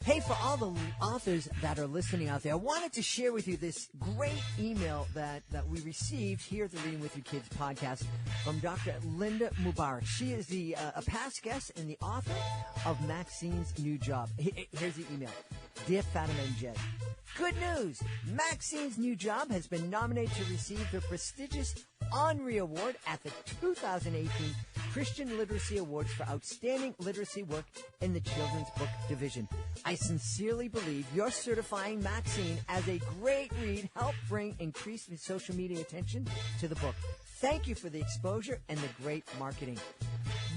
Hey, for all the authors that are listening out there, I wanted to share with you this great email that we received here at the Reading with Your Kids podcast from Dr. Linda Mubarak. She is a past guest and the author of Maxine's New Job. Here's the email. Dear Fatima and Jed, good news! Maxine's New Job has been nominated to receive the prestigious Henri Award at the 2018 Christian Literacy Awards for Outstanding Literacy Work in the Children's Book Division. I sincerely believe your certifying Maxine as a great read helped bring increased social media attention to the book. Thank you for the exposure and the great marketing.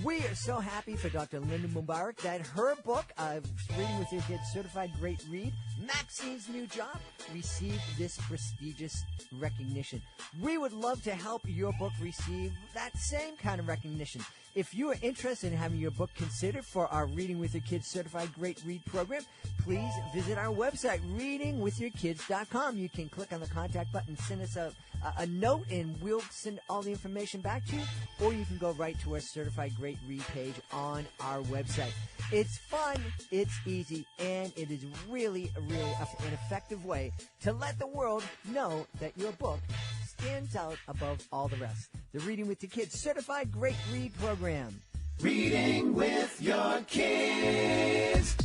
We are so happy for Dr. Linda Mubarak that her book, Reading with Your Kids Certified Great Read, Maxine's New Job, received this prestigious recognition. We would love to help your book receive that same kind of recognition. If you are interested in having your book considered for our Reading with Your Kids Certified Great Read program, please visit our website, readingwithyourkids.com. You can click on the contact button, send us a note, and we'll send all the information back to you, or you can go right to our Certified Great Read page on our website. It's fun, it's easy, and it is really an effective way to let the world know that your book stands out above all the rest. The Reading with Your Kids Certified Great Read program. Reading with your kids.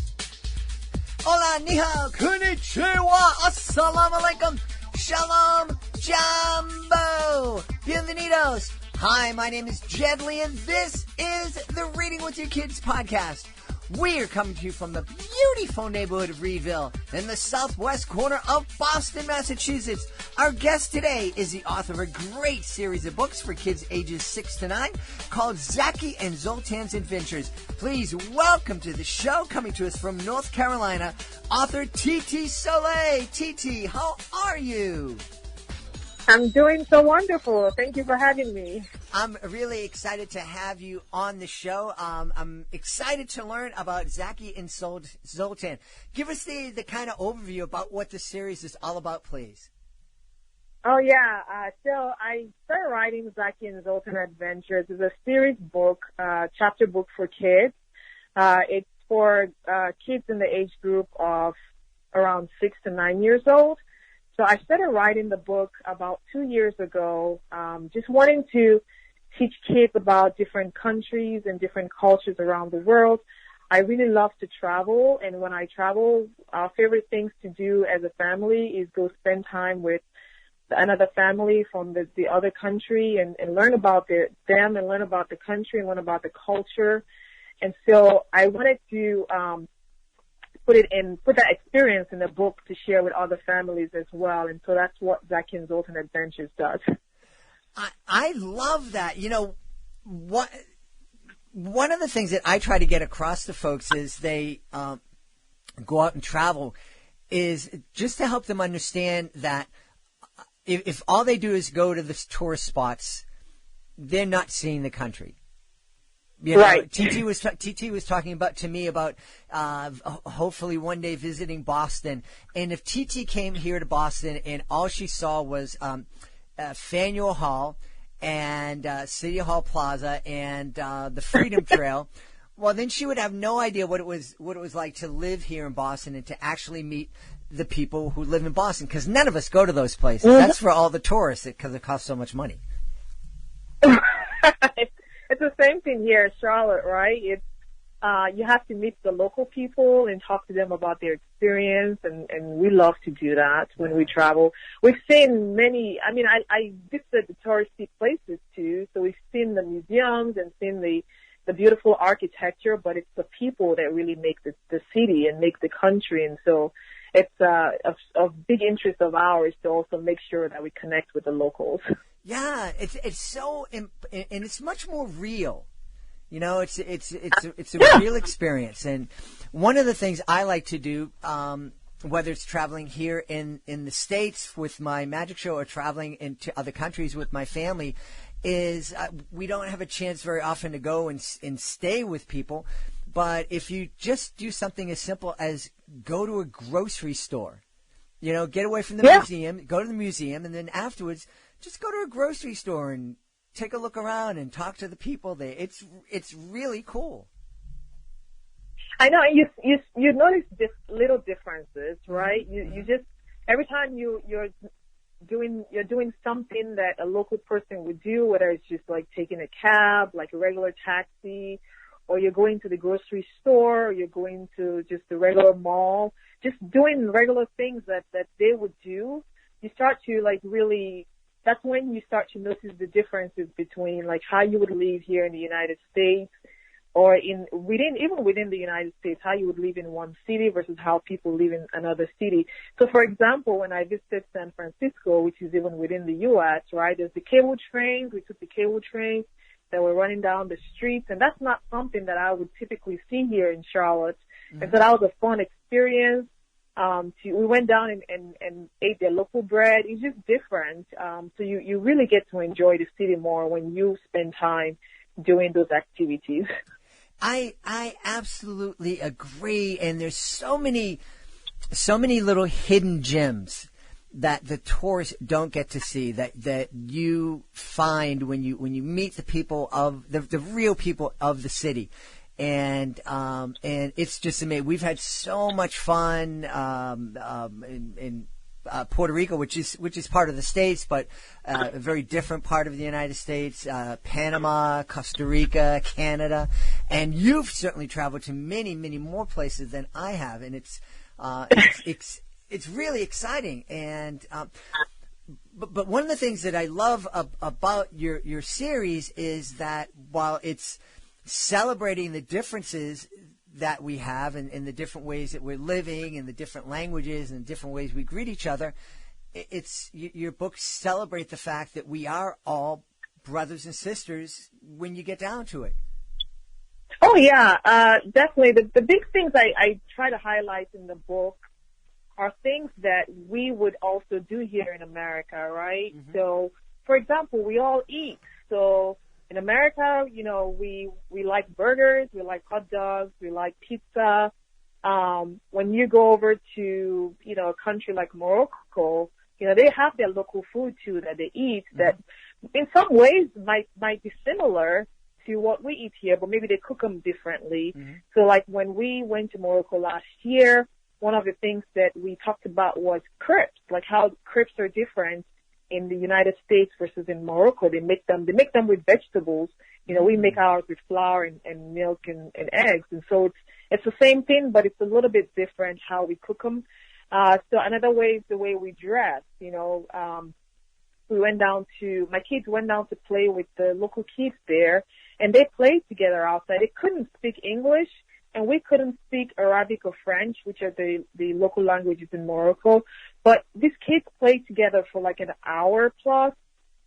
Hola, ni hao, konnichiwa, assalamu alaikum, shalom, jambo, bienvenidos. Hi, my name is Jed Lee, and this is the Reading with Your Kids podcast. We are coming to you from the beautiful neighborhood of Reedville in the southwest corner of Boston, Massachusetts. Our guest today is the author of a great series of books for kids ages 6 to 9 called Zaki and Zoltan's Adventures. Please welcome to the show, coming to us from North Carolina, author Titi Sule. Titi, how are you? I'm doing so wonderful. Thank you for having me. I'm really excited to have you on the show. I'm excited to learn about Zaki and Zoltan. Give us the kind of overview about what the series is all about, please. Oh, yeah. So I started writing Zaki and Zoltan Adventures. It's a series book, chapter book for kids. It's for kids in the age group of around 6 to 9 years old. So I started writing the book about 2 years ago, just wanting to teach kids about different countries and different cultures around the world. I really love to travel, and when I travel, our favorite things to do as a family is go spend time with another family from the other country and learn about them and learn about the country and learn about the culture. And so I wanted to put that experience in the book to share with other families as well. And so that's what Zaki and Zoltan Adventures does. I love that. You know, one of the things that I try to get across to folks is they go out and travel is just to help them understand that if all they do is go to the tourist spots, they're not seeing the country. You know, right. TT was talking about to me about hopefully one day visiting Boston. And if TT came here to Boston and all she saw was Faneuil Hall and City Hall Plaza and the Freedom Trail, well, then she would have no idea what it was like to live here in Boston and to actually meet the people who live in Boston, because none of us go to those places. Mm-hmm. That's for all the tourists because it costs so much money. It's the same thing here in Charlotte, right? It's you have to meet the local people and talk to them about their experience, and we love to do that when we travel. We've seen many, I visited the touristy places too, so we've seen the museums and seen the beautiful architecture, but it's the people that really make the city and make the country, and so it's a big interest of ours to also make sure that we connect with the locals. Yeah, it's so, and it's much more real. You know, it's a real experience. And one of the things I like to do, whether it's traveling here in the States with my magic show or traveling into other countries with my family, is we don't have a chance very often to go and stay with people. But if you just do something as simple as go to a grocery store, you know, get away from the museum, go to the museum, and then afterwards just go to a grocery store and take a look around and talk to the people there. It's really cool. I know you notice this little differences, right? You just every time you're doing something that a local person would do, whether it's just like taking a cab, like a regular taxi, or you're going to the grocery store, or you're going to just the regular mall, just doing regular things that they would do. You start to like really. That's when you start to notice the differences between like how you would live here in the United States or within the United States, how you would live in one city versus how people live in another city. So for example, when I visited San Francisco, which is even within the U.S., right, there's the cable trains. We took the cable trains that were running down the streets, and that's not something that I would typically see here in Charlotte. Mm-hmm. And so that was a fun experience. We went down and ate their local bread. It's just different. So you really get to enjoy the city more when you spend time doing those activities. I absolutely agree. And there's so many little hidden gems that the tourists don't get to see that you find when you meet the people of the real people of the city. And it's just amazing. We've had so much fun in Puerto Rico, which is part of the States, but a very different part of the United States. Panama, Costa Rica, Canada, and you've certainly traveled to many, many more places than I have, and it's really exciting. And but one of the things that I love about your series is that while it's celebrating the differences that we have and the different ways that we're living and the different languages and the different ways we greet each other, your books celebrate the fact that we are all brothers and sisters when you get down to it. Oh, yeah, definitely. The big things I try to highlight in the book are things that we would also do here in America, right? Mm-hmm. So, for example, we all eat. So in America, we like burgers, we like hot dogs, we like pizza. When you go over to, a country like Morocco, they have their local food too that they eat that in some ways might be similar to what we eat here, but maybe they cook them differently. Mm-hmm. So like when we went to Morocco last year, one of the things that we talked about was crepes, like how crepes are different in the United States versus in Morocco. They make them with vegetables. We make ours with flour and milk and eggs. And so it's the same thing, but it's a little bit different how we cook them. So another way is the way we dress. My kids went down to play with the local kids there, and they played together outside. They couldn't speak English, and we couldn't speak Arabic or French, which are the local languages in Morocco. But these kids played together for like an hour plus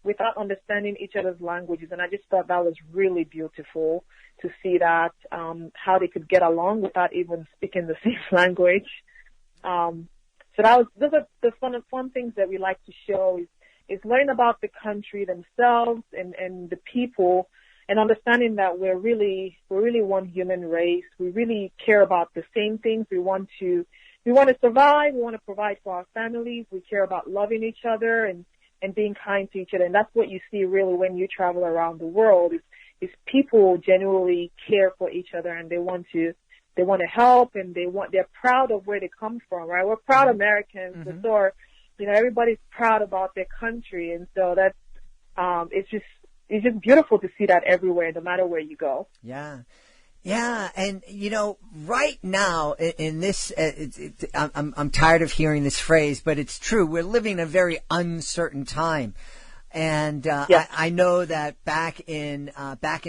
without understanding each other's languages. And I just thought that was really beautiful to see that, how they could get along without even speaking the same language. So those are the fun things that we like to show is learn about the country themselves and the people, and understanding that we're really one human race. We really care about the same things. We want to survive. We want to provide for our families. We care about loving each other and being kind to each other. And that's what you see really when you travel around the world is people genuinely care for each other, and they want to help, and they're proud of where they come from, right? We're proud Americans. Mm-hmm. So, everybody's proud about their country. And so that's, it's just beautiful to see that everywhere, no matter where you go. Yeah. Yeah. And, right now in this, I'm tired of hearing this phrase, but it's true. We're living in a very uncertain time. And I know that back in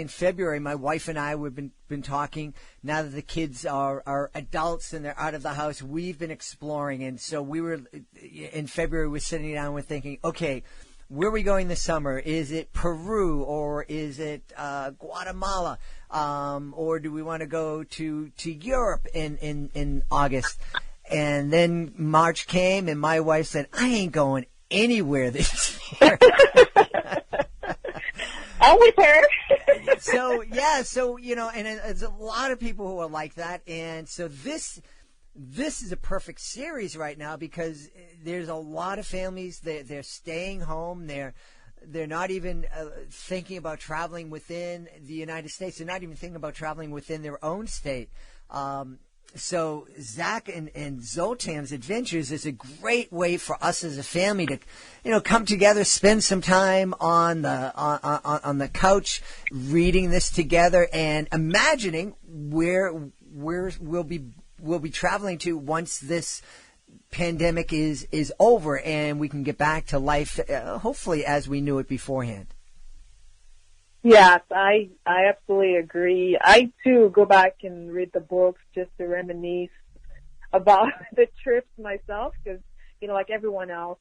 February, my wife and I have been talking. Now that the kids are adults and they're out of the house, we've been exploring. And so in February, we're sitting down and we're thinking, okay, where are we going this summer? Is it Peru or is it Guatemala? Or do we want to go to Europe in August? And then March came and my wife said, I ain't going anywhere this year. I'm with her. So, and there's a lot of people who are like that. And so this is a perfect series right now because there's a lot of families they're staying home. They're not even thinking about traveling within the United States. They're not even thinking about traveling within their own state. So Zach and Zoltan's Adventures is a great way for us as a family to, come together, spend some time on the couch, reading this together, and imagining where we'll be traveling to once this pandemic is over and we can get back to life, hopefully as we knew it beforehand. Yes, I absolutely agree. I too go back and read the books just to reminisce about the trips myself because, like everyone else,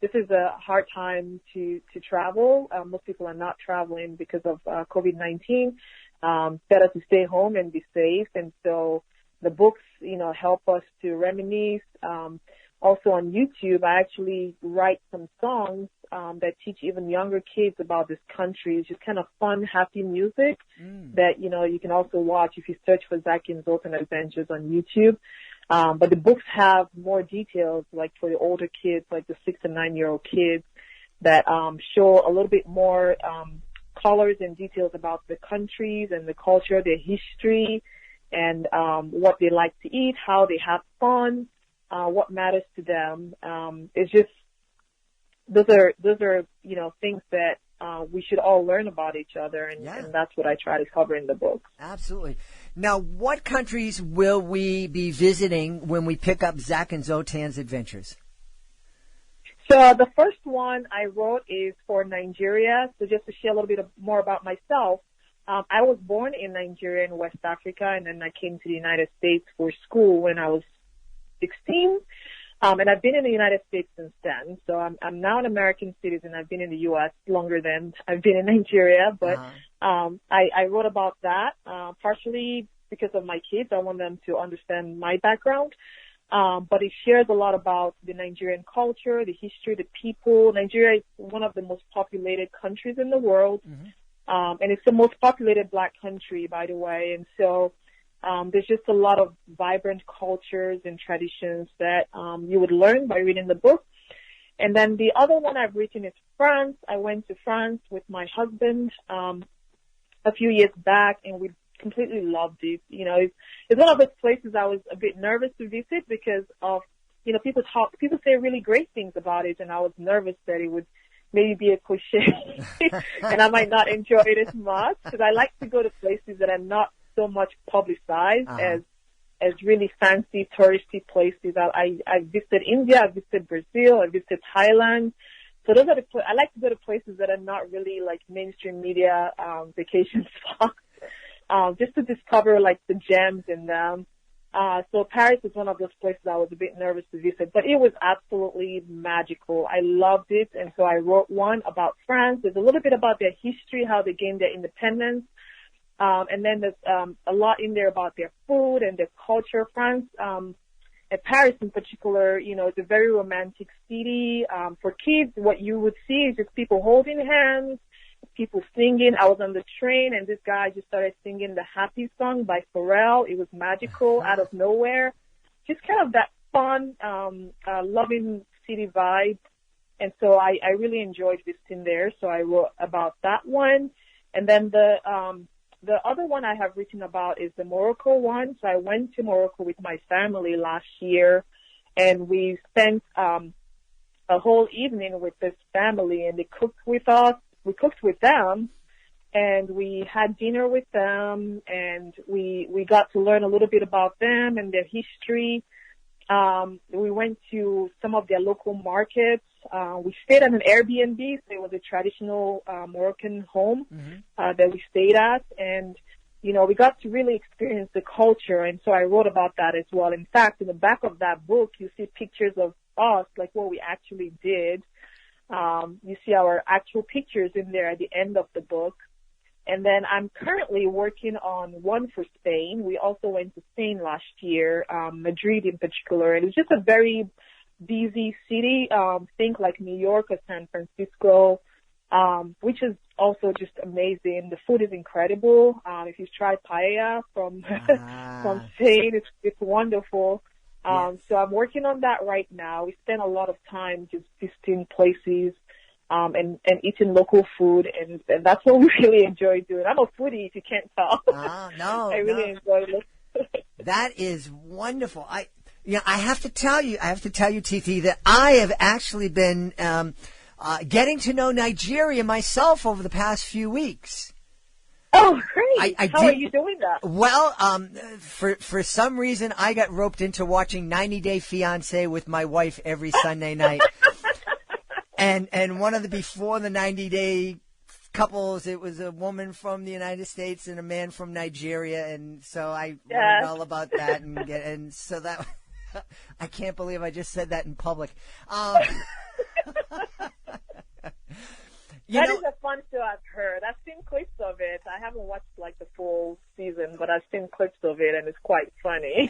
this is a hard time to travel. Most people are not traveling because of COVID-19. Better to stay home and be safe. And so the books, help us to reminisce. Also on YouTube, I actually write some songs that teach even younger kids about this country. It's just kind of fun, happy music that, you can also watch if you search for Zach and Zoltan Adventures on YouTube. But the books have more details, like for the older kids, like the 6 and 9-year-old kids, that show a little bit more colors and details about the countries and the culture, their history, and what they like to eat, how they have fun. What matters to them. It's just, those are, things that, we should all learn about each other. And that's what I try to cover in the book. Absolutely. Now, what countries will we be visiting when we pick up Zach and Zoltan's Adventures? So the first one I wrote is for Nigeria. So just to share a little bit more about myself, I was born in Nigeria in West Africa, and then I came to the United States for school when I was 16, and I've been in the United States since then. So I'm now an American citizen. I've been in the U.S. longer than I've been in Nigeria, but I wrote about that partially because of my kids. I want them to understand my background, but it shares a lot about the Nigerian culture, the history, the people. Nigeria is one of the most populated countries in the world, and it's the most populated Black country, by the way, and so there's just a lot of vibrant cultures and traditions that you would learn by reading the book. And then the other one I've written is France. I went to France with my husband a few years back, and we completely loved it. It's one of those places I was a bit nervous to visit because of, people say really great things about it, and I was nervous that it would maybe be a cliche and I might not enjoy it as much because I like to go to places that are not so much publicized as really fancy touristy places. I visited India, I visited Brazil, I visited Thailand. So those are I like to go to places that are not really like mainstream media vacation spots, just to discover like the gems in them. So Paris is one of those places I was a bit nervous to visit, but it was absolutely magical. I loved it, and so I wrote one about France. There's a little bit about their history, how they gained their independence. And then there's a lot in there about their food and their culture. France, and Paris in particular, it's a very romantic city. For kids, what you would see is just people holding hands, people singing. I was on the train, and this guy just started singing the Happy song by Pharrell. It was magical out of nowhere. Just kind of that fun, loving city vibe. And so I really enjoyed visiting there. So I wrote about that one. And then the other one I have written about is the Morocco one. So I went to Morocco with my family last year, and we spent a whole evening with this family, and they cooked with us. We cooked with them, and we had dinner with them, and we got to learn a little bit about them and their history. We went to some of their local markets. We stayed at an Airbnb, so it was a traditional Moroccan home that we stayed at, and we got to really experience the culture, and so I wrote about that as well. In fact, in the back of that book, you see pictures of us, like what we actually did. You see our actual pictures in there at the end of the book. And then I'm currently working on one for Spain. We also went to Spain last year, Madrid in particular. And it was just a very busy city. Think like New York or San Francisco, which is also just amazing. The food is incredible. If you've tried paella from Spain, it's wonderful. So I'm working on that right now. We spent a lot of time just visiting places and eating local food, and that's what we really enjoy doing. I'm a foodie, if you can't tell. No, I really enjoy it. That is wonderful. I have to tell you, Titi, that I have actually been getting to know Nigeria myself over the past few weeks. Oh, great! How are you doing that? Well, for some reason, I got roped into watching 90 Day Fiancé with my wife every Sunday night. And one of the before the 90 Day couples, it was a woman from the United States and a man from Nigeria, and so I learned all about that, and so that I can't believe I just said that in public. That is a fun show I've heard. I've seen clips of it. I haven't watched like the full season, but I've seen clips of it, and it's quite funny.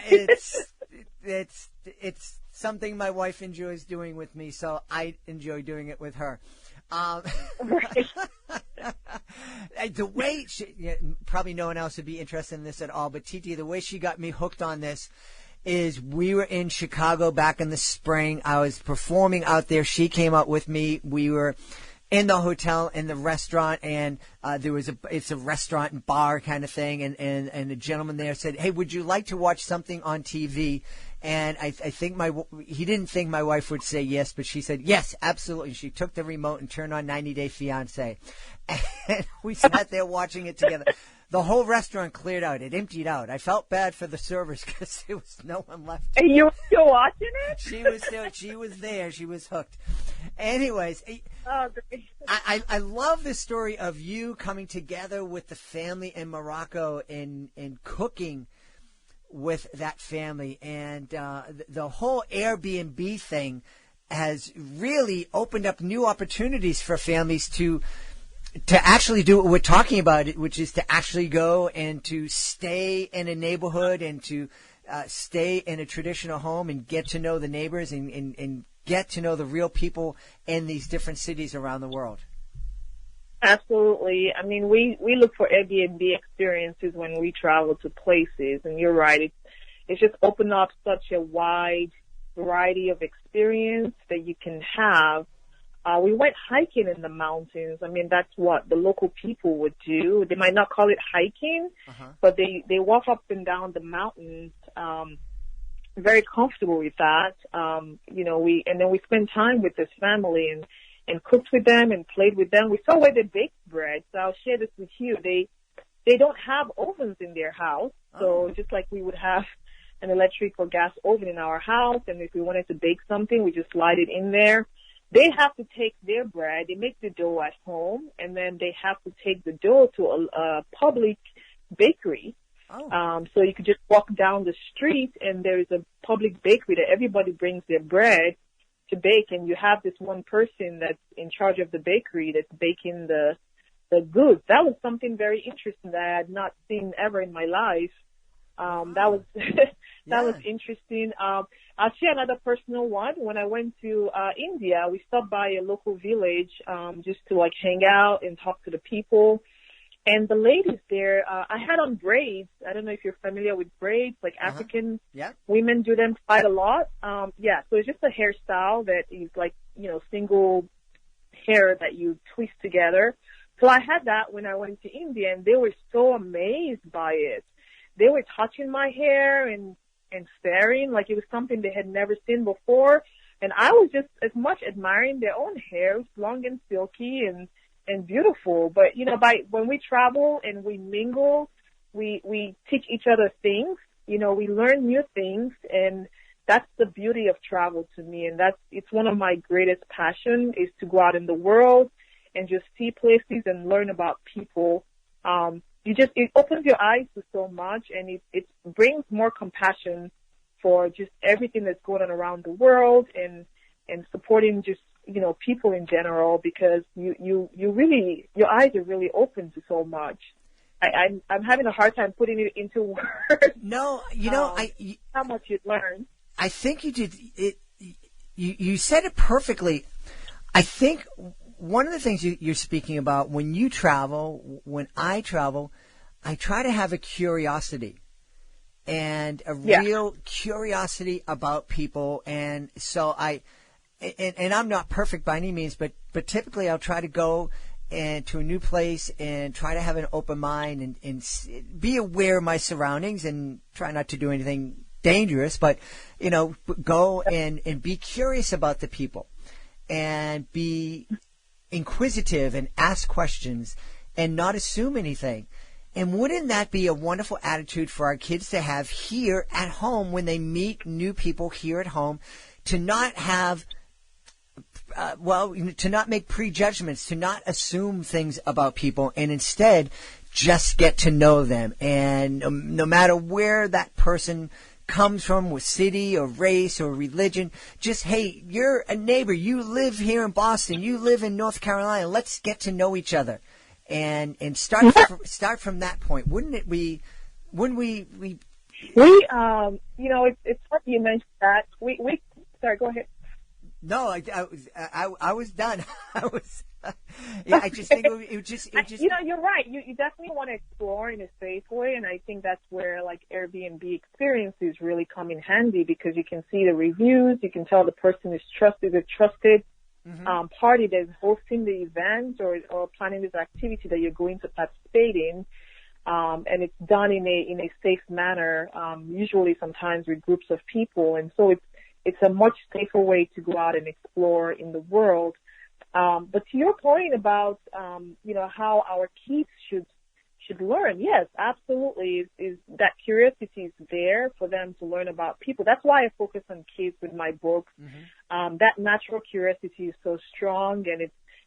It's something my wife enjoys doing with me, so I enjoy doing it with her. Right. The way probably no one else would be interested in this at all, but Titi, the way she got me hooked on this is we were in Chicago back in the spring. I was performing out there. She came out with me. We were in the hotel, in the restaurant, and it's a restaurant and bar kind of thing, and a gentleman there said, "Hey, would you like to watch something on TV?" And I think he didn't think my wife would say yes, but she said yes, absolutely. She took the remote and turned on 90 Day Fiancé, and we sat there watching it together. The whole restaurant cleared out. It emptied out. I felt bad for the servers because there was no one left. And you were still watching it? She was there. She was hooked. Anyways, great. I love the story of you coming together with the family in Morocco and cooking with that family. And the whole Airbnb thing has really opened up new opportunities for families to actually do what we're talking about, which is to actually go and to stay in a neighborhood and to stay in a traditional home and get to know the neighbors and get to know the real people in these different cities around the world. Absolutely. I mean, we look for Airbnb experiences when we travel to places, and you're right. It's just opened up such a wide variety of experience that you can have. We went hiking in the mountains. I mean, that's what the local people would do. They might not call it hiking, but they walk up and down the mountains, very comfortable with that. And then we spent time with this family and cooked with them and played with them. We saw where they baked bread. So I'll share this with you. They don't have ovens in their house. So just like we would have an electric or gas oven in our house, and if we wanted to bake something, we just slide it in there. They have to take their bread, they make the dough at home, and then they have to take the dough to a public bakery. So you could just walk down the street, and there is a public bakery that everybody brings their bread to bake, and you have this one person that's in charge of the bakery that's baking the goods. That was something very interesting that I had not seen ever in my life. That was that was interesting. I'll share another personal one. When I went to India, we stopped by a local village just to like hang out and talk to the people. And the ladies there, I had on braids. I don't know if you're familiar with braids, like African women do them quite a lot. So it's just a hairstyle that is like, single hair that you twist together. So I had that when I went to India, and they were so amazed by it. They were touching my hair and staring like it was something they had never seen before. And I was just as much admiring their own hair. It's long and silky and beautiful. But, when we travel and we mingle, we teach each other things. We learn new things, and that's the beauty of travel to me. And it's one of my greatest passion is to go out in the world and just see places and learn about people. It opens your eyes to so much, and it brings more compassion for just everything that's going on around the world and supporting just, people in general, because you really, your eyes are really open to so much. I'm having a hard time putting it into words. No, how much you learn. I think you did it. You said it perfectly. I think one of the things you're speaking about when you travel, when I travel, I try to have a curiosity and a real curiosity about people. And so and I'm not perfect by any means, but typically I'll try to go and to a new place and try to have an open mind and be aware of my surroundings and try not to do anything dangerous, but, go and be curious about the people and be inquisitive and ask questions and not assume anything. And wouldn't that be a wonderful attitude for our kids to have here at home when they meet new people here at home, to not have to not make prejudgments, to not assume things about people, and instead just get to know them. And no matter where that person comes from, with city or race or religion, just, hey, you're a neighbor. You live here in Boston. You live in North Carolina. Let's get to know each other, and start from that point. Wouldn't we? It's funny you mentioned that. Sorry, go ahead. No, I was done. I just think it would just. You're right. You definitely want to explore in a safe way, and I think that's where like Airbnb experiences really come in handy, because you can see the reviews, you can tell the person is trusted, party that's hosting the event or planning this activity that you're going to participate in, and it's done in a safe manner. Usually, sometimes with groups of people, and so it's a much safer way to go out and explore in the world. But to your point about, how our kids should learn, yes, absolutely, is that curiosity is there for them to learn about people. That's why I focus on kids with my books. That natural curiosity is so strong, and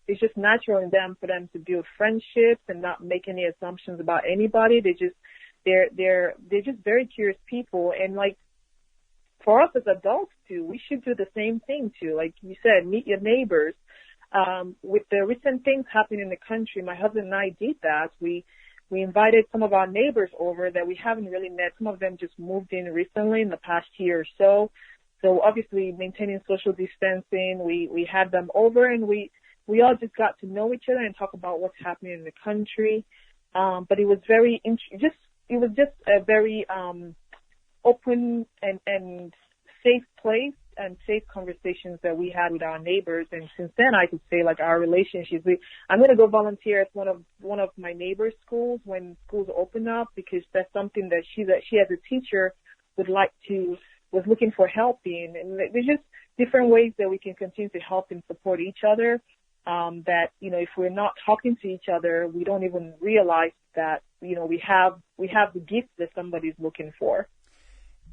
it's just natural in them for them to build friendships and not make any assumptions about anybody. They're just very curious people, and like, for us as adults too, we should do the same thing too. Like you said, meet your neighbors. With the recent things happening in the country, my husband and I did that. We invited some of our neighbors over that we haven't really met. Some of them just moved in recently in the past year or so. So obviously maintaining social distancing, we had them over, and we all just got to know each other and talk about what's happening in the country. But it was just a very open and safe place and safe conversations that we had with our neighbors. And since then, I could say, like, our relationships. I'm going to go volunteer at one of my neighbors' schools when schools open up, because that's something that she as a teacher was looking for help in. And there's just different ways that we can continue to help and support each other. That if we're not talking to each other, we don't even realize that we have the gift that somebody's looking for.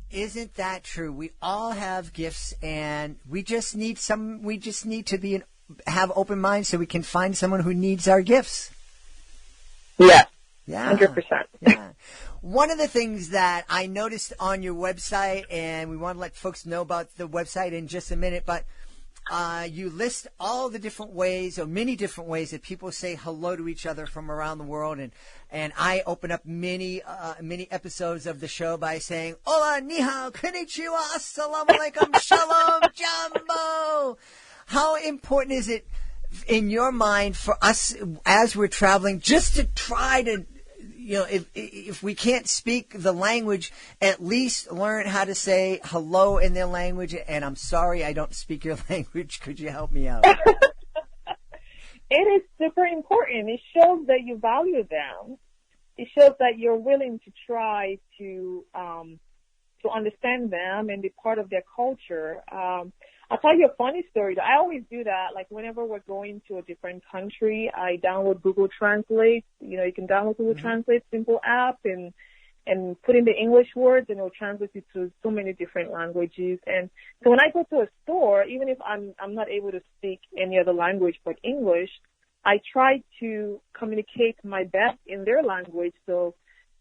Isn't that true? We all have gifts, and we just need to have open minds so we can find someone who needs our gifts. Yeah. Yeah. 100%. Yeah. One of the things that I noticed on your website, and we want to let folks know about the website in just a minute, but you list all the different ways, or many different ways, that people say hello to each other from around the world. And I open up many episodes of the show by saying, "Hola, ni hao, konnichiwa, assalamu alaikum, shalom, jumbo." How important is it in your mind for us as we're traveling just to try to, if we can't speak the language, at least learn how to say hello in their language? And I'm sorry I don't speak your language. Could you help me out? It is super important. It shows that you value them. It shows that you're willing to try to understand them and be part of their culture. I'll tell you a funny story. I always do that. Like, whenever we're going to a different country, I download Google Translate. You can download Google Translate, simple app, and put in the English words, and it'll translate it to so many different languages. And so when I go to a store, even if I'm not able to speak any other language but English, I try to communicate my best in their language so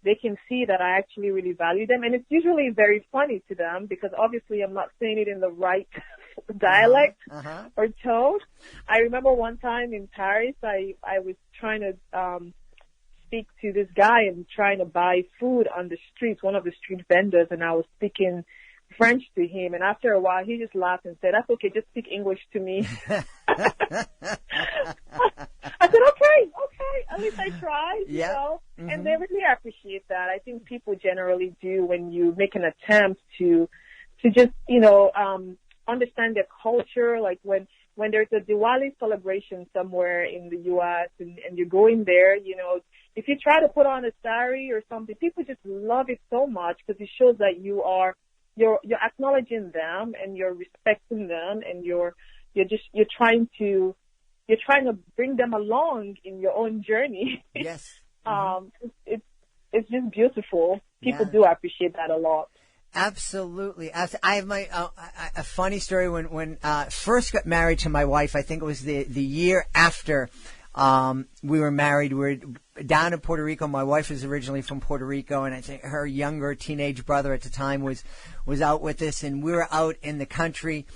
they can see that I actually really value them. And it's usually very funny to them, because obviously I'm not saying it in the right dialect or tone. I remember one time in Paris, I was trying to speak to this guy and trying to buy food on the streets, one of the street vendors, and I was speaking French to him. And after a while, he just laughed and said, "That's okay, just speak English to me." I said, okay, at least I tried, and they really appreciate that. I think people generally do when you make an attempt to just, understand their culture. Like when there's a Diwali celebration somewhere in the U.S. and you're going there, you know, if you try to put on a sari or something, people just love it so much because it shows that you're acknowledging them and you're respecting them and you're trying to bring them along in your own journey. Yes. It's just beautiful. People do appreciate that a lot. Absolutely. I have my a funny story when first got married to my wife. I think it was the year after we were married. We were down in Puerto Rico. My wife is originally from Puerto Rico, and I think her younger teenage brother at the time was out with us, and we were out in the country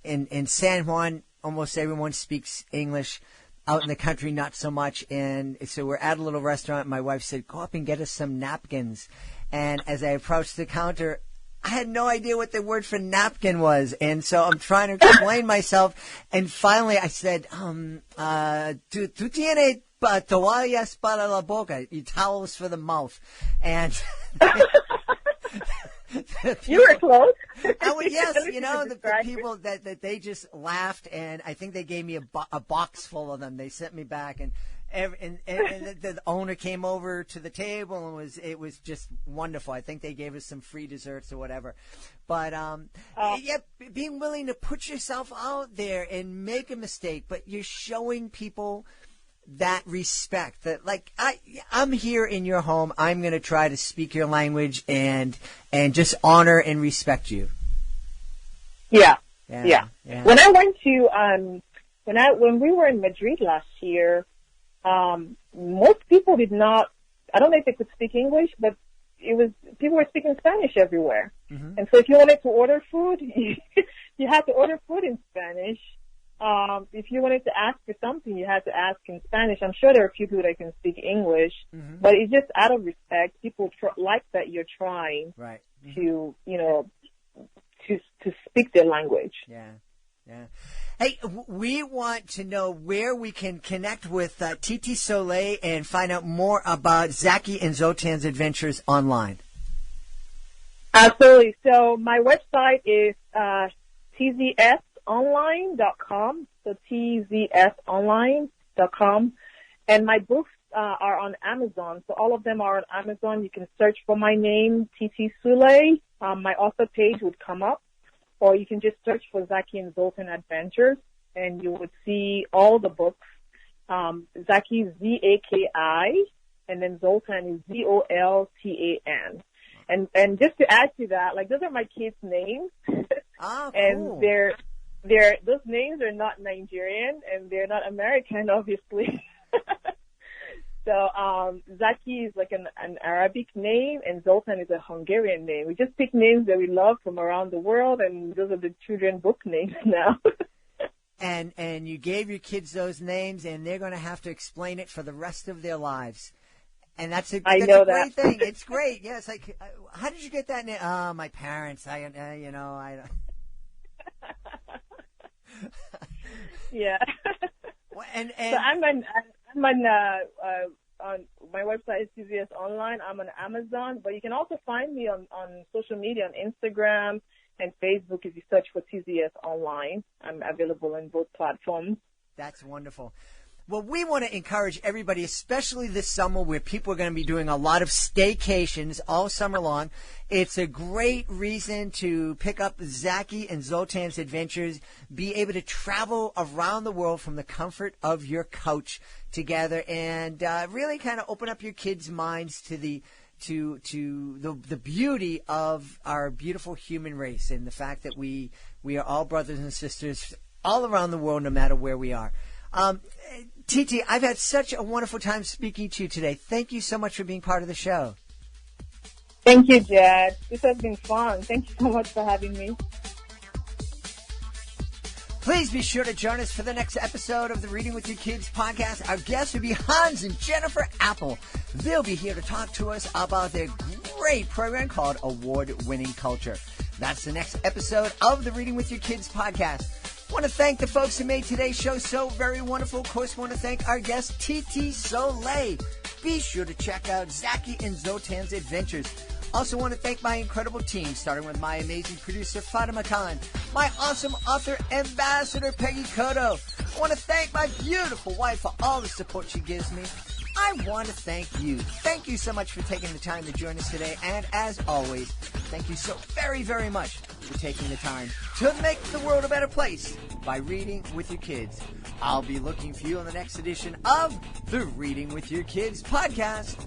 in San Juan. Almost everyone speaks English. Out in the country, not so much. And so we're at a little restaurant. My wife said, "Go up and get us some napkins." And as I approached the counter, I had no idea what the word for napkin was. And so I'm trying to explain myself. And finally I said, tú tienes toallas para la boca, towels for the mouth. And you were close. Yes, you know, the people that they just laughed, and I think they gave me a box full of them. They sent me back, and the owner came over to the table, and it was just wonderful. I think they gave us some free desserts or whatever. But being willing to put yourself out there and make a mistake, but you're showing people that respect, that like I'm here in your home. I'm going to try to speak your language and just honor and respect you. Yeah. When I went to when we were in Madrid last year, most people did not. I don't know if they could speak English, but people were speaking Spanish everywhere. Mm-hmm. And so if you wanted to order food, you had to order food in Spanish. If you wanted to ask for something, you had to ask in Spanish. I'm sure there are a few people that can speak English, mm-hmm. but it's just out of respect. People like that you're trying right. mm-hmm. to, you know, to speak their language. Yeah. Hey, we want to know where we can connect with Titi Sule and find out more about Zaki and Zoltan's adventures online. Absolutely. So my website is tzonline.com, so tzonline.com, and my books are on Amazon. So all of them are on Amazon. You can search for my name, Titi Sule. My author page would come up, or you can just search for Zaki and Zoltan Adventures, and you would see all the books. Zaki is Z-A-K-I, and then Zoltan is Z-O-L-T-A-N. And just to add to that, like, those are my kids' names. Ah, cool. And those names are not Nigerian, and they're not American, obviously. So, Zaki is like an Arabic name, and Zoltan is a Hungarian name. We just pick names that we love from around the world, and those are the children book names now. And you gave your kids those names, and they're going to have to explain it for the rest of their lives. And that's a great thing. It's great. Yeah, it's like, how did you get that name? My parents. Yeah. And so I'm on my website is TZS Online. I'm on Amazon, but you can also find me on social media, on Instagram and Facebook. If you search for TZS Online, I'm available on both platforms. That's wonderful. Well, we want to encourage everybody, especially this summer where people are going to be doing a lot of staycations all summer long. It's a great reason to pick up Zaki and Zoltan's Adventures, be able to travel around the world from the comfort of your couch together, and really kind of open up your kids' minds to the beauty of our beautiful human race and the fact that we are all brothers and sisters all around the world, no matter where we are. Titi, I've had such a wonderful time speaking to you today. Thank you so much for being part of the show. Thank you, Jed. This has been fun. Thank you so much for having me. Please be sure to join us for the next episode of the Reading with Your Kids podcast. Our guests will be Hans and Jennifer Apple. They'll be here to talk to us about their great program called Award-Winning Culture. That's the next episode of the Reading with Your Kids podcast. I want to thank the folks who made today's show so very wonderful. Of course, I want to thank our guest, Titi Sule. Be sure to check out Zaki and Zoltan's Adventures. Also want to thank my incredible team, starting with my amazing producer, Fatima Khan, my awesome author ambassador, Peggy Cotto. I want to thank my beautiful wife for all the support she gives me. I want to thank you. Thank you so much for taking the time to join us today. And as always, thank you so very, very much for taking the time to make the world a better place by reading with your kids. I'll be looking for you on the next edition of the Reading with Your Kids podcast.